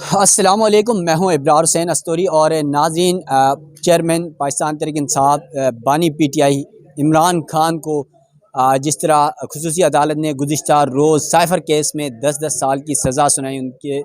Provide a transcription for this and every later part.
अस्सलाम वालेकुम, मैं हूं इब्रार हुसैन अस्तूरी और नाज़रीन, चेयरमैन पाकिस्तान तहरीक इंसाफ बानी पीटीआई इमरान खान को जिस तरह खुसूसी अदालत ने गुज़िश्ता रोज़ साइफ़र केस में 10-10 साल की सज़ा सुनाई उनके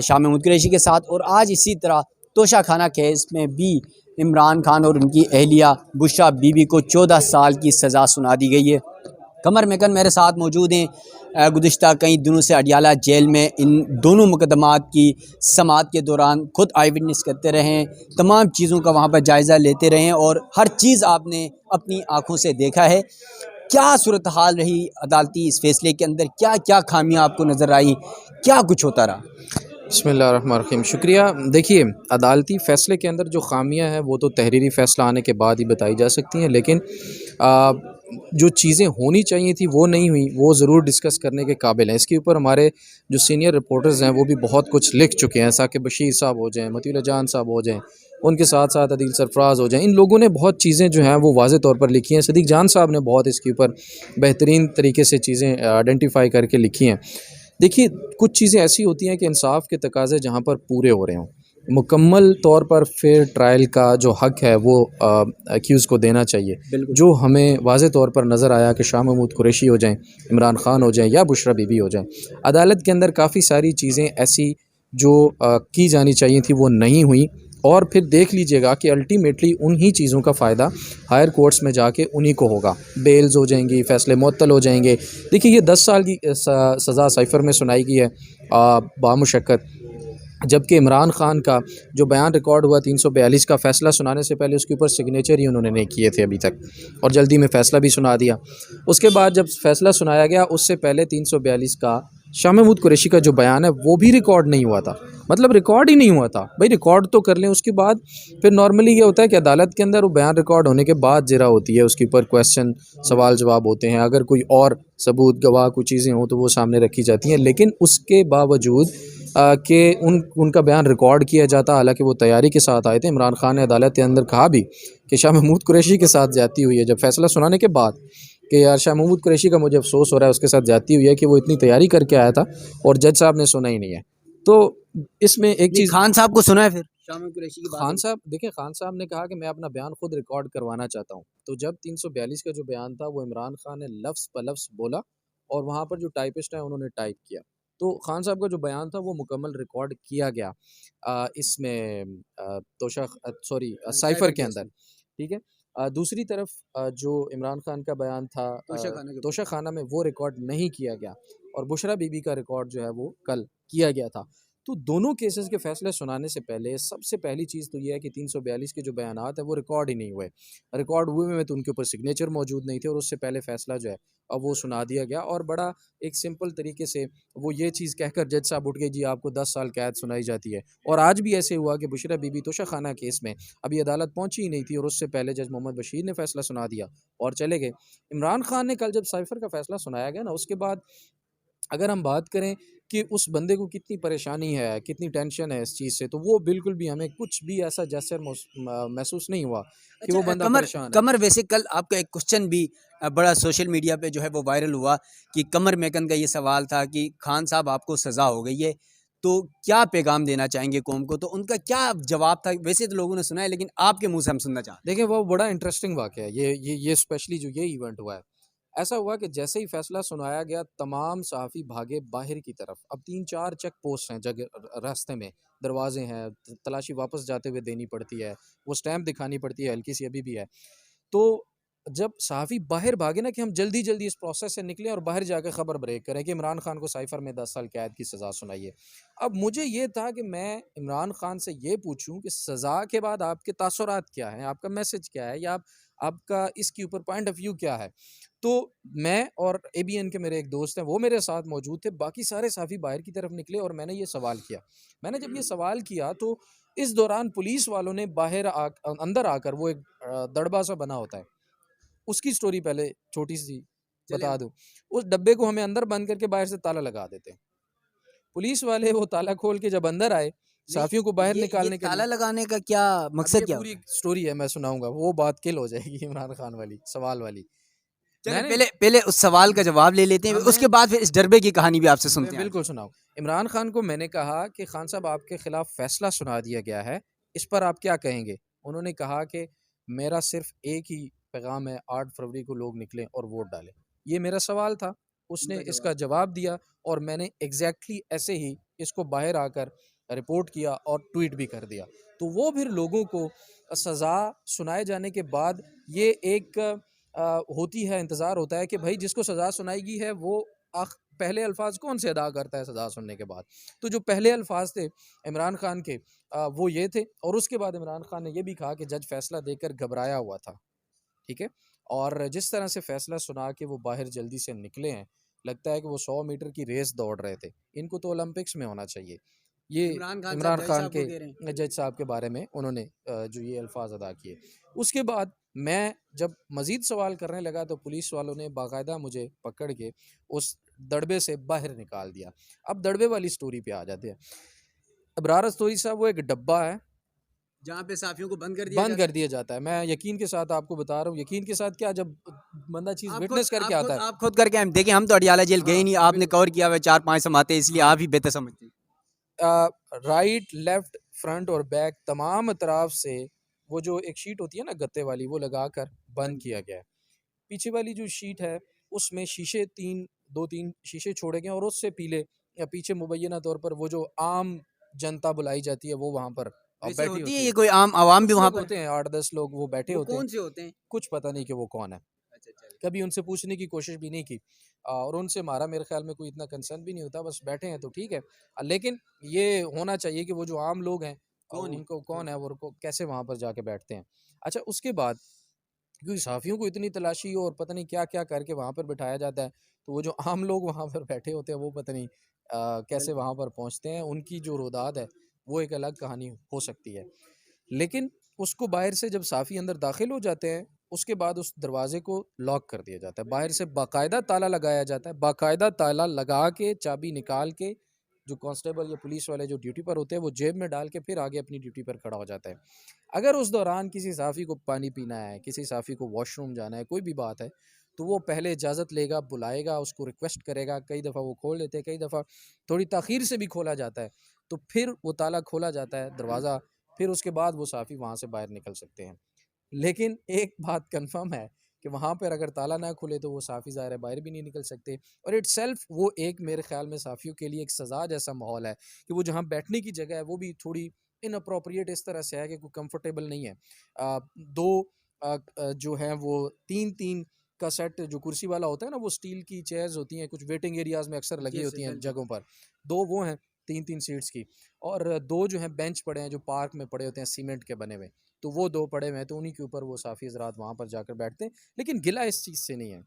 शाह महमूद कुरैशी के साथ, और आज इसी तरह तोशा खाना केस में भी इमरान खान और उनकी अहलिया बुशरा बीबी को 14 साल की सज़ा सुना दी गई है। कमर मेकन मेरे साथ मौजूद हैं। गुज़िश्ता कई दिनों से अडियाला जेल में इन दोनों मुकदमात की समाअत के दौरान खुद आई विटनेस करते रहे हैं, तमाम चीज़ों का वहाँ पर जायज़ा लेते रहे हैं और हर चीज़ आपने अपनी आँखों से देखा है। क्या सूरत हाल रही अदालती इस फैसले के अंदर, क्या क्या खामियाँ आपको नज़र आई, क्या कुछ होता रहा? बिस्मिल्लाहिर्रहमानिर्रहीम। शुक्रिया। देखिए, अदालती फ़ैसले के अंदर जो ख़ामियाँ हैं वो तो तहरीरी फ़ैसला आने के बाद ही बताई जा सकती हैं, लेकिन जो चीज़ें होनी चाहिए थी वो नहीं हुई, वो ज़रूर डिस्कस करने के काबिल हैं। इसके ऊपर हमारे जो सीनियर रिपोर्टर्स हैं वो भी बहुत कुछ लिख चुके हैं। साकिब बशीर साहब हो जाएँ, मतीउल्लाह जान साहब हो जाएँ, उनके साथ-साथ अदील सरफ़राज़ हो जाएँ, इन लोगों ने बहुत चीज़ें जो हैं वो वाज़ेह तौर पर लिखी हैं। सदीक़ जान साहब ने बहुत इसके ऊपर बेहतरीन तरीके से चीज़ें आइडेंटिफ़ाई करके लिखी हैं। देखिए, कुछ चीज़ें ऐसी होती हैं कि इंसाफ के तकाज़े जहाँ पर पूरे हो रहे हों, मुकम्मल तौर पर फेयर ट्रायल का जो हक़ है वो अक्यूज़ को देना चाहिए। बिल्कुल। जो हमें वाज़ेह तौर पर नज़र आया कि शाह महमूद कुरैशी हो जाएँ, इमरान खान हो जाएँ या बुशरा बीबी हो जाएँ। अदालत के अंदर काफ़ी सारी चीज़ें ऐसी जो की जानी चाहिए थी वो नहीं हुई, और फिर देख लीजिएगा कि अल्टीमेटली उन्हीं चीज़ों का फ़ायदा हायर कोर्ट्स में जाके उन्हीं को होगा। बेल्स हो जाएँगी, फ़ैसले मुअत्तल हो जाएँगे। देखिए, ये 10 साल की सज़ा साइफ़र में सुनाई गई है बामुशक्कत, जबकि इमरान खान का जो बयान रिकॉर्ड हुआ 342 का फ़ैसला सुनाने से पहले उसके ऊपर सिग्नेचर ही उन्होंने नहीं किए थे अभी तक, और जल्दी में फ़ैसला भी सुना दिया। उसके बाद जब फ़ैसला सुनाया गया उससे पहले 342 का शाह महमूद कुरैशी का जो बयान है वो भी रिकॉर्ड नहीं हुआ था। मतलब रिकॉर्ड ही नहीं हुआ था। भाई रिकॉर्ड तो कर लें, उसके बाद फिर नॉर्मली ये होता है कि अदालत के अंदर वो बयान रिकॉर्ड होने के बाद जिरा होती है, उसके ऊपर क्वेश्चन सवाल जवाब होते हैं। अगर कोई और सबूत गवाह कोई चीज़ें हों तो वो सामने रखी जाती हैं, लेकिन उसके बावजूद कि उनका बयान रिकॉर्ड किया जाता, हालांकि वो तैयारी के साथ आए थे। इमरान खान ने अदालत के अंदर कहा भी कि शाह महमूद कुरैशी के साथ ज़्यादती हुई है, जब फैसला सुनाने के बाद, कि यार शाह महमूद कुरैशी का मुझे अफसोस हो रहा है, उसके साथ ज़्यादती हुई है कि वो इतनी तैयारी करके आया था और जज साहब ने सुना ही नहीं है। तो इसमें एक नहीं, चीज़, खान साहब को सुना है फिर शाह महमूद कुरैशी की बात खान हुई? साहब देखिए, खान साहब ने कहा कि मैं अपना बयान खुद रिकॉर्ड करवाना चाहता हूँ। तो जब 342 का जो बयान था वो इमरान खान ने लफ्ज़ ब लफ्ज़ बोला, और वहाँ पर जो टाइपिस्ट है उन्होंने टाइप किया। तो खान साहब का जो बयान था वो मुकम्मल रिकॉर्ड किया गया इसमें तोशा सॉरी साइफ़र साइफर के केस अंदर, में ठीक है। दूसरी तरफ जो इमरान खान का बयान था तोशा खाना के ऊपर। तोशा खाना में, वो रिकॉर्ड नहीं किया गया, और बुशरा बीबी का रिकॉर्ड जो है वो कल किया गया था। तो दोनों केसेस के फैसले सुनाने से पहले सबसे पहली चीज़ तो ये है कि 342 के जो बयानात है वो रिकॉर्ड ही नहीं हुए। रिकॉर्ड हुए में तो उनके ऊपर सिग्नेचर मौजूद नहीं थे, और उससे पहले फ़ैसला जो है अब वो सुना दिया गया, और बड़ा एक सिंपल तरीके से वो ये चीज़ कहकर जज साहब उठ गए, जी आपको 10 साल कैद सुनाई जाती है। और आज भी ऐसे हुआ कि बुशरा बीबी तोशा खाना केस में अभी अदालत पहुंची ही नहीं थी, और उससे पहले जज मोहम्मद बशीर ने फ़ैसला सुना दिया और चले गए। इमरान खान ने कल जब साइफ़र का फ़ैसला सुनाया गया ना, उसके बाद अगर हम बात करें कि उस बंदे को कितनी परेशानी है, कितनी टेंशन है इस चीज़ से, तो वो बिल्कुल भी हमें कुछ भी ऐसा जेस्चर महसूस नहीं हुआ कि अच्छा, वो बंदा कमर परेशान है। कमर वैसे कल आपका एक क्वेश्चन भी बड़ा सोशल मीडिया पे जो है वो वायरल हुआ कि कमर मेकन का ये सवाल था कि खान साहब आपको सज़ा हो गई है, तो क्या पैगाम देना चाहेंगे कौम को? तो उनका क्या जवाब था? वैसे तो लोगों ने सुना है, लेकिन आपके मुँह से हम सुनना चाहते हैं। देखिए, वो बड़ा इंटरेस्टिंग वाक़या है। ये स्पेशली जो ये इवेंट हुआ है। ऐसा हुआ कि जैसे ही फ़ैसला सुनाया गया, तमाम सहाफ़ी भागे बाहर की तरफ। अब 3-4 चेक पोस्ट हैं जगह रास्ते में, दरवाज़े हैं, तलाशी वापस जाते हुए देनी पड़ती है, वो स्टैम्प दिखानी पड़ती है, हल्की-सी अभी भी है। तो जब सहाफ़ी बाहर भागे ना कि हम जल्दी-जल्दी इस प्रोसेस से निकलें और बाहर जाकर ख़बर ब्रेक करें कि इमरान खान को साइफ़र में 10 साल कैद की सज़ा सुनाई है। अब मुझे ये था कि मैं इमरान खान से ये पूछूँ कि सज़ा के बाद आपके तासुरात क्या हैं? आपका मैसेज क्या है? या आपका इसके ऊपर पॉइंट ऑफ व्यू क्या है? तो मैं और एबीएन के मेरे एक दोस्त हैं, वो मेरे साथ मौजूद थे। बाकी सारे सहाफ़ी बाहर की तरफ निकले और मैंने ये सवाल किया। मैंने जब ये सवाल किया तो इस दौरान पुलिस वालों ने अंदर आकर, वो एक दड़बा सा बना होता है, उसकी स्टोरी पहले छोटी-सी चलें बता आप। दूँ। उस डब्बे को हमें अंदर बंद करके बाहर से ताला लगा देते हैं। पुलिस वाले वो ताला खोल के जब अंदर आए, नहीं, साथियों को बाहर ये निकालने के ताला लिए, लगाने का क्या अब ये मकसद क्या पूरी होता है? स्टोरी है, मैं सुनाऊँगा, वो बात किल हो जाएगी इमरान खान वाली, सवाल वाली। चलिए मैंने पहले पहले उस सवाल का जवाब ले लेते हैं, हाँ, उसके बाद फिर इस डरबे की कहानी भी आपसे सुनते हैं। बिल्कुल सुनाओ। इमरान खान को मैंने कहा कि खान साहब आपके खिलाफ फैसला सुना दिया गया है, इस पर आप क्या कहेंगे? उन्होंने कहा कि मेरा सिर्फ एक ही पैगाम है, 8 फरवरी को लोग निकलें और वोट डालें। ये मेरा सवाल था, उसने उनका इसका जवाब दिया और मैंने एग्ज़ैक्टली ऐसे ही इसको बाहर आकर रिपोर्ट किया और ट्वीट भी कर दिया। तो वो फिर लोगों को सज़ा सुनाए जाने के बाद ये एक होती है, इंतज़ार होता है कि भई जिसको सज़ा सुनाई गई है वो पहले अल्फाज कौन से अदा करता है सज़ा सुनने के बाद। तो जो पहले अल्फाज थे इमरान खान के वो ये थे और उसके बाद इमरान खान ने ये भी कहा कि जज फैसला देकर घबराया हुआ था, ठीक है? और जिस तरह से फैसला सुना के वो बाहर जल्दी से निकले हैं, लगता है कि वो 100 मीटर की रेस दौड़ रहे थे। इनको तो ओलंपिक्स में होना चाहिए। ये इमरान खान साहब इमरान जज खान साहब के को कह रहे हैं। जज साहब के बारे में उन्होंने जो ये अल्फाज अदा किए। उसके बाद मैं जब मज़ीद सवाल करने लगा तो पुलिस वालों ने बाकायदा मुझे पकड़ के उस दड़बे से बाहर निकाल दिया। अब दड़बे वाली स्टोरी पे आ जाते हैं। अबरार रस्तोगी साहब वो एक डब्बा है, जहाँ पे साफियों को बंद कर दिया बंद जाता कर है। दिया जाता है। मैं यकीन के साथ आपको बता रहा हूँ, यकीन के साथ क्या, जब बंदा चीज़ आप खुद विटनेस करके आप खुद आता है। आप खुद करके हम देखिए, हम तो अडियाला जेल गए हाँ, नहीं, आपने बिल्कुल। कवर किया हुआ है 4-5 समाते, इसलिए हाँ। आप ही बेहतर समझते हैं। राइट, लेफ्ट, फ्रंट और बैक तमाम अतराफ से वो जो एक शीट होती है ना गत्ते वाली, वो लगाकर बंद किया गया है। पीछे वाली जो शीट है उसमें शीशे 2-3 शीशे छोड़े गए हैं और उससे पीले या पीछे मुबैना तौर पर वो जो आम जनता बुलाई जाती है वो वहाँ पर वैसे बैठी होती है होती है। ये कोई आम आवाम भी कुछ वहाँ लोग पर? होते हैं, 8-10 लोग वो बैठे वो होते हैं। कौन से होते हैं? कुछ पता नहीं कि वो कौन है। अच्छा, चलिए। कभी उनसे पूछने की कोशिश भी नहीं की और उनसे हमारा मेरे ख्याल में कोई इतना कंसर्न भी नहीं होता, बस बैठे हैं तो ठीक है। लेकिन ये होना चाहिए कि वो जो आम लोग हैं कौन है? उनको कौन है, वो उनको कैसे वहाँ पर जाके बैठते हैं। अच्छा, उसके बाद क्योंकि सहाफ़ियों को इतनी तलाशी और पता नहीं क्या-क्या करके वहाँ पर बिठाया जाता है, तो वो जो आम लोग वहाँ पर बैठे होते हैं वो पता नहीं कैसे बिल्कुल। वहाँ पर पहुँचते हैं। उनकी जो रोदाद है वो एक अलग कहानी हो सकती है। लेकिन उसको बाहर से जब साफ़ी अंदर दाखिल हो जाते हैं, उसके बाद उस दरवाज़े को लॉक कर दिया जाता है। बाहर से बाकायदा ताला लगाया जाता है। बाकायदा ताला लगा के, चाबी निकाल के, जो कांस्टेबल या पुलिस वाले जो ड्यूटी पर होते हैं, वो जेब में डाल के फिर आगे अपनी ड्यूटी पर खड़ा हो जाता है। अगर उस दौरान किसी साफ़ी को पानी पीना है, किसी साफ़ी को वॉशरूम जाना है, कोई भी बात है, तो वो पहले इजाज़त लेगा, बुलाएगा, उसको रिक्वेस्ट करेगा। कई दफ़ा वो खोल देते हैं, कई दफ़ा थोड़ी ताख़ीर से भी खोला जाता है। तो फिर वो ताला खोला जाता है, दरवाज़ा, फिर उसके बाद वो साफ़ी वहाँ से बाहर निकल सकते हैं। लेकिन एक बात कन्फ़र्म है कि वहाँ पर अगर ताला ना खुले तो वो साफ़ी ज़ाहिर है बाहर भी नहीं निकल सकते और इटसेल्फ़ वो एक मेरे ख़्याल में साफ़ियों के लिए एक सज़ा जैसा माहौल है कि वो जहाँ बैठने की जगह है वो भी थोड़ी इनअप्रोप्रिएट इस तरह से है कि कोई कंफर्टेबल नहीं है। 2 जो हैं वो 3-3 का सेट जो कुर्सी वाला होता है ना, वो स्टील की चेयर्स होती हैं, कुछ वेटिंग एरियाज़ में अक्सर लगी जी, होती जी, हैं बिल्कुल। जगहों पर। 2 वो हैं 3-3 सीट्स की और 2 जो हैं बेंच पड़े हैं जो पार्क में पड़े होते हैं सीमेंट के बने हुए। तो वो 2 पड़े हुए हैं, तो उन्हीं के ऊपर वो साफ़ी हज़रात वहाँ पर जाकर बैठते हैं। लेकिन गिला इस चीज़ से नहीं है।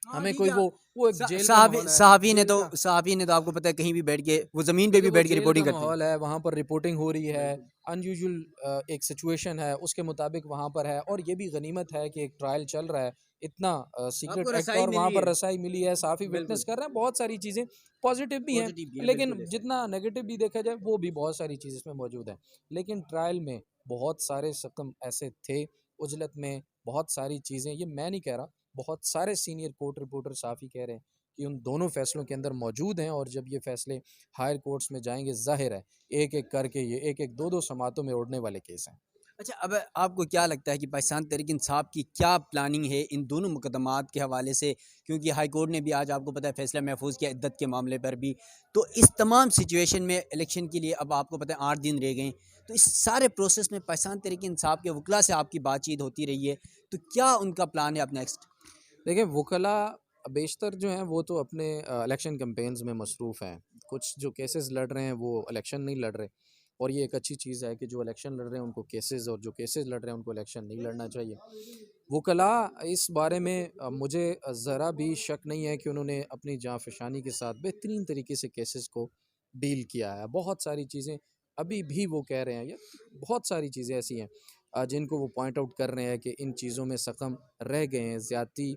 हाँ, हमें ठीक कोई है। वो एक जेल का साहबी माहौल है, साहबी ने जेल तो का साहबी ने तो आपको पता है कहीं भी बैठ के, वो ज़मीन पे देखिए भी वो बैठ के जेल का रिपोर्टिंग करते हैं। माहौल है, वहाँ पर रिपोर्टिंग हो रही है, बिल्कुल। अनयूजुअल एक सिचुएशन है, उसके मुताबिक वहाँ पर है और ये भी गनीमत है कि एक ट्रायल चल रहा है, इतना आपको सीक्रेट एक्ट रसाई और मिल वहाँ रही पर है। रसाई मिली है, साफ़ी विटनेस बिल्कुल। कर रहे हैं, बहुत सारी चीज़ें पॉज़िटिव भी हैं, पॉज़िटिव भी है, लेकिन बिल्कुल ऐसा है। जितना नेगेटिव भी देखा जाए, वो भी बहुत सारी चीज़ इसमें मौजूद हैं। लेकिन ट्रायल में बहुत सारे सकम ऐसे थे, उजलत में बहुत सारी चीज़ें, ये मैं नहीं कह रहा, बहुत सारे सीनियर कोर्ट रिपोर्टर साफ़ ही कह रहे हैं कि उन दोनों फ़ैसलों के अंदर मौजूद हैं और जब ये फ़ैसले हायर कोर्ट्स में जाएँगे, ज़ाहिर है, एक-एक करके ये एक-एक, 2-2 समातों में उड़ने वाले केस हैं। अच्छा, अब आपको क्या लगता है कि पाकिस्तान तहरीक इंसाफ की क्या प्लानिंग है इन दोनों मुकदमात के हवाले से? क्योंकि हाई कोर्ट ने भी आज आपको पता है फैसला महफूज किया इद्दत के मामले पर भी। तो इस तमाम सिचुएशन में इलेक्शन के लिए अब आपको पता है 8 दिन रह गए। तो इस सारे प्रोसेस में पाकिस्तान तहरीक इंसाफ के वकला से आपकी बातचीत होती रही है। तो क्या उनका प्लान है अब नेक्स्ट? देखिए, वकला बेशतर जो हैं वो तो अपने इलेक्शन कैंपेन्स में मसरूफ़ हैं। कुछ जो केसेस लड़ रहे हैं वो इलेक्शन नहीं लड़ रहे और ये एक अच्छी चीज़ है कि जो इलेक्शन लड़ रहे हैं उनको केसेस और जो केसेस लड़ रहे हैं उनको इलेक्शन नहीं लड़ना चाहिए। वकला इस बारे में मुझे ज़रा भी शक नहीं है कि उन्होंने अपनी जाँफ़शानी के साथ बेहतरीन तरीके से केसेस को डील किया है। बहुत सारी चीज़ें अभी भी वो कह रहे हैं, या बहुत सारी चीज़ें ऐसी हैं जिनको वो पॉइंट आउट कर रहे हैं कि इन चीज़ों में सकम रह गए हैं, ज़्यादती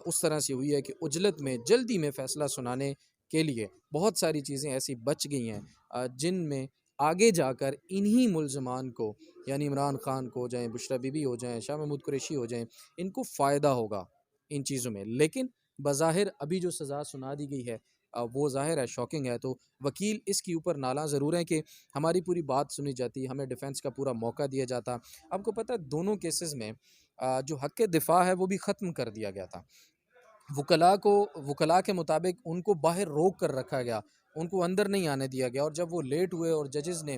उस तरह से हुई है कि उजलत में जल्दी में फ़ैसला सुनाने के लिए बहुत सारी चीज़ें ऐसी बच गई हैं जिनमें आगे जाकर इन्हीं मुल्ज़मान को, यानी इमरान खान को हो जाएँ, बुशरा बीबी हो जाएँ, शाह महमूद कुरैशी हो जाएँ, इनको फ़ायदा होगा। इन चीज़ों में। लेकिन बज़ाहिर अभी जो सज़ा सुना दी गई है वो ज़ाहिर है शॉकिंग है। तो वकील इसके ऊपर नाला ज़रूर हैं कि हमारी पूरी बात सुनी जाती, हमें डिफेंस का पूरा मौका दिया जाता। आपको पता है दोनों केसेस में जो हक़ दिफ़ा है वो भी ख़त्म कर दिया गया था। वकला के मुताबिक उनको बाहर रोक कर रखा गया, उनको अंदर नहीं आने दिया गया, और जब वो लेट हुए और जजेस ने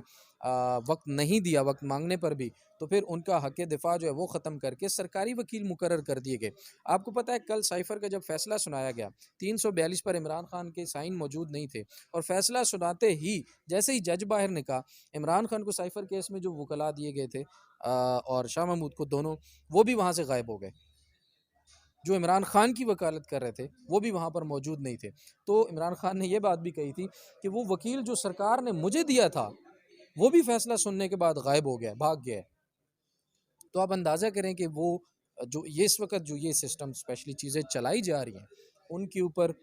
वक्त नहीं दिया, वक्त मांगने पर भी, तो फिर उनका हक़ दिफ़ा जो है वो ख़त्म करके सरकारी वकील मुकर्रर कर दिए गए। आपको पता है कल साइफ़र का जब फ़ैसला सुनाया गया 342 पर इमरान खान के साइन मौजूद नहीं थे, और फ़ैसला सुनाते ही जैसे ही जज बाहर निकला, इमरान खान को साइफ़र केस में जो वकला दिए गए थे और शाह महमूद को, दोनों वो भी वहाँ से गायब हो गए। जो इमरान खान की वकालत कर रहे थे वो भी वहाँ पर मौजूद नहीं थे। तो इमरान खान ने ये बात भी कही थी कि वो वकील जो सरकार ने मुझे दिया था वो भी फैसला सुनने के बाद गायब हो गया, भाग गया है। तो आप अंदाज़ा करें कि वो जो ये इस वक्त जो ये सिस्टम स्पेशली चीज़ें चलाई जा रही हैं उनके ऊपर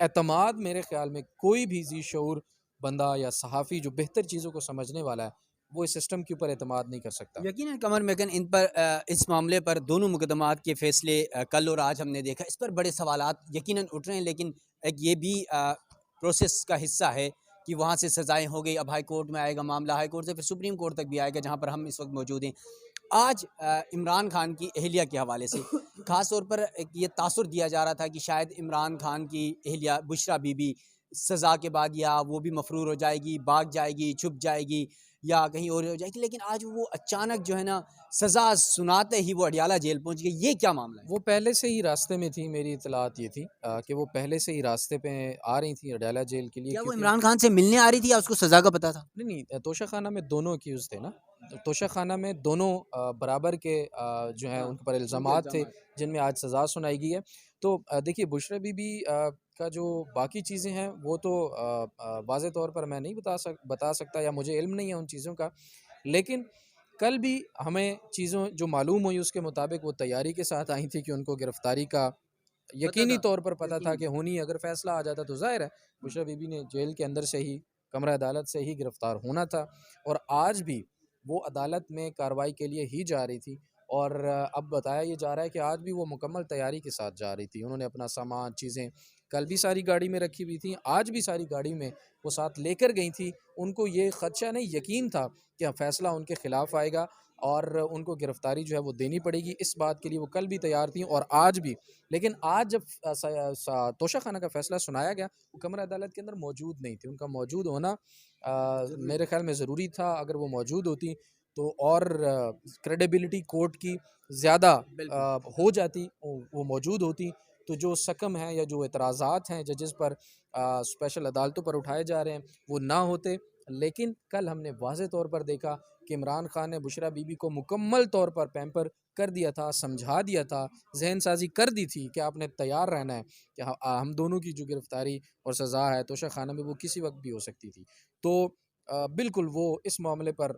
एतमाद मेरे ख़्याल में कोई भी ज़ी शऊर बंदा या सहाफ़ी जो बेहतर चीज़ों को समझने वाला है वो इस सिस्टम के ऊपर एतमाद नहीं कर सकता। यकीनन कमर मेकन इन पर इस मामले पर दोनों मुकदमात के फैसले कल और आज हमने देखा, इस पर बड़े सवालात यकीनन उठ रहे हैं। लेकिन एक ये भी प्रोसेस का हिस्सा है कि वहाँ से सज़ाएँ हो गई, अब हाई कोर्ट में आएगा मामला, हाई कोर्ट से फिर सुप्रीम कोर्ट तक भी आएगा जहाँ पर हम इस वक्त मौजूद हैं। आज इमरान खान की अहलिया के हवाले से ख़ास तौर पर एक ये तासुर दिया जा रहा था कि शायद इमरान खान की अहलिया बुशरा बीबी सज़ा के बाद या वो भी मफरूर हो जाएगी, भाग जाएगी, छुप जाएगी या कहीं और हो जाएगी। लेकिन आज वो अचानक जो है ना सज़ा सुनाते ही वो अडियाला जेल पहुंच गई। ये क्या मामला है? वो पहले से ही रास्ते में थी, मेरी इतलात ये थी कि वो पहले से ही रास्ते पे आ रही थी अडयाला जेल के लिए, क्या वो क्योंकि इमरान खान से मिलने आ रही थी या उसको सज़ा का पता था? नहीं, नहीं, तोशा खाना में दोनों अक्यूज़ थे ना। तो तोशा खाना में दोनों बराबर के जो हैं हाँ, उनके पर उनके इल्ज़ामात थे, इल्ज़ामात। जिनमें आज सज़ा सुनाई गई है। तो देखिए बुशरा बीबी का जो बाकी चीज़ें हैं वो तो वाज़े तौर पर मैं नहीं बता सकता या मुझे इल्म नहीं है उन चीज़ों का। लेकिन कल भी हमें चीज़ों जो मालूम हुई उसके मुताबिक वो तैयारी के साथ आई थी कि उनको गिरफ़्तारी का पता यकीनी था, तौर पर पता था यकीन। कि होनी, अगर फ़ैसला आ जाता तो ज़ाहिर है बुशरा बीबी ने जेल के अंदर से ही, कमरा अदालत से ही गिरफ़्तार होना था, और आज भी वो अदालत में कार्रवाई के लिए ही जा रही थी। और अब बताया ये जा रहा है कि आज भी वो मुकम्मल तैयारी के साथ जा रही थी। उन्होंने अपना सामान, चीज़ें कल भी सारी गाड़ी में रखी हुई थी, आज भी सारी गाड़ी में वो साथ लेकर गई थी। उनको ये ख़दशा नहीं, यकीन था कि फ़ैसला उनके ख़िलाफ़ आएगा और उनको गिरफ़्तारी जो है वो देनी पड़ेगी। इस बात के लिए वो कल भी तैयार थीं और आज भी। लेकिन आज जब तोशा खाना का फ़ैसला सुनाया गया, वो कमरा अदालत के अंदर मौजूद नहीं थी। उनका मौजूद होना मेरे ख़्याल में ज़रूरी था। अगर वो मौजूद होती तो और क्रेडिबिलिटी कोर्ट की ज़्यादा बिल्कुल। हो जाती, वो मौजूद होती, तो जो सकम है या जो एतराज़ात हैं जजेस पर स्पेशल अदालतों पर उठाए जा रहे हैं वो ना होते। लेकिन कल हमने वाज़े तौर पर देखा कि इमरान खान ने बुशरा बीबी को मुकम्मल तौर पर पैम्पर कर दिया था, समझा दिया था, ज़हन साज़ी कर दी थी कि आपने तैयार रहना है कि हम दोनों की जो गिरफ़्तारी और सज़ा है तोशा खाना में वो किसी वक्त भी हो सकती थी। तो बिल्कुल वो इस मामले पर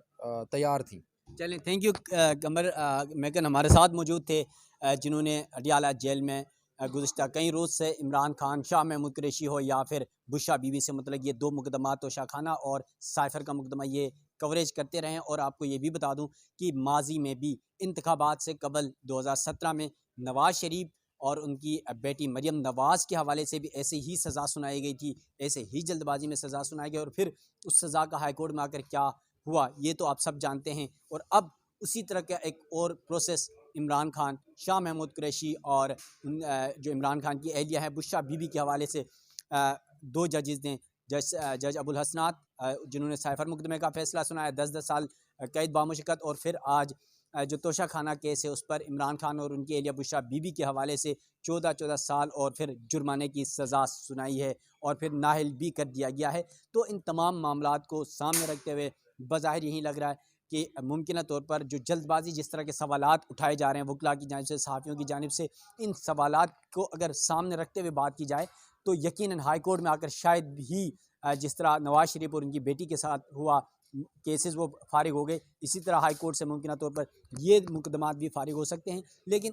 तैयार थी। चलें, थैंक यू कमर मेकन हमारे साथ मौजूद थे जिन्होंने अडियाला जेल में गुज़िश्ता कई रोज़ से इमरान खान, शाह महमूद कुरैशी हो या फिर बुशरा बीबी से मतलब ये दो मुकदमात तोशा खाना और साइफ़र का मुकदमा ये कवरेज करते रहे हैं। और आपको ये भी बता दूं कि माजी में भी इंतखाबात से कबल 2017 में नवाज़ शरीफ और उनकी बेटी मरियम नवाज़ के हवाले से भी ऐसे ही सज़ा सुनाई गई थी, ऐसे ही जल्दबाजी में सज़ा सुनाई गई और फिर उस सज़ा का हाई कोर्ट में आकर क्या हुआ ये तो आप सब जानते हैं। और अब उसी तरह का एक और प्रोसेस इमरान खान, शाह महमूद कुरैशी और जो इमरान खान की अहलिया है बुशरा बीबी के हवाले से दो जजेस ने, जज अबुल हसनात जिन्होंने साइफ़र मुकदमे का फ़ैसला सुनाया 10-10 साल कैद बामुशक्कत, और फिर आज जो तोशा खाना केस है उस पर इमरान खान और उनकी अहलिया बुशरा बीबी के हवाले से 14-14 साल और फिर जुर्माने की सज़ा सुनाई है और फिर नाअहल भी कर दिया गया है। तो इन तमाम मामलात को सामने रखते हुए बज़ाहिर यही लग रहा है कि मुमकिन तौर पर जो जल्दबाजी जिस तरह के सवालात उठाए जा रहे हैं वकला की जानिब से, सहाफ़ियों की जानिब से, इन सवालात को अगर सामने रखते हुए बात की जाए तो यकीनन हाई कोर्ट में आकर शायद ही जिस तरह नवाज़ शरीफ और उनकी बेटी के साथ हुआ केसेस वो फ़ारिग हो गए, इसी तरह हाई कोर्ट से मुमकिन तौर पर ये मुकदमात भी फ़ारिग हो सकते हैं। लेकिन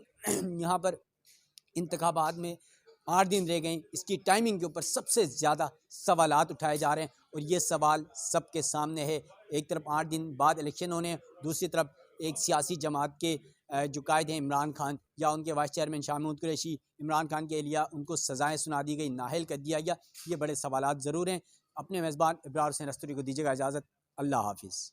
यहाँ पर इंतखाबात में 8 दिन रह गए, इसकी टाइमिंग के ऊपर सबसे ज़्यादा सवालात उठाए जा रहे हैं और ये सवाल सबके सामने है। एक तरफ 8 दिन बाद इलेक्शन होने हैं, दूसरी तरफ एक सियासी जमात के जो कायद हैं इमरान खान या उनके वाइस चेयरमैन शाह महमूद कुरैशी, इमरान खान के एहलिया, उनको सज़ाएँ सुना दी गई, नाअहल कर दिया गया, ये बड़े सवालात ज़रूर हैं। अपने मेज़बान इब्रार हुसैन अस्तूरी को दीजिएगा इजाज़त। अल्लाह हाफ़िज़।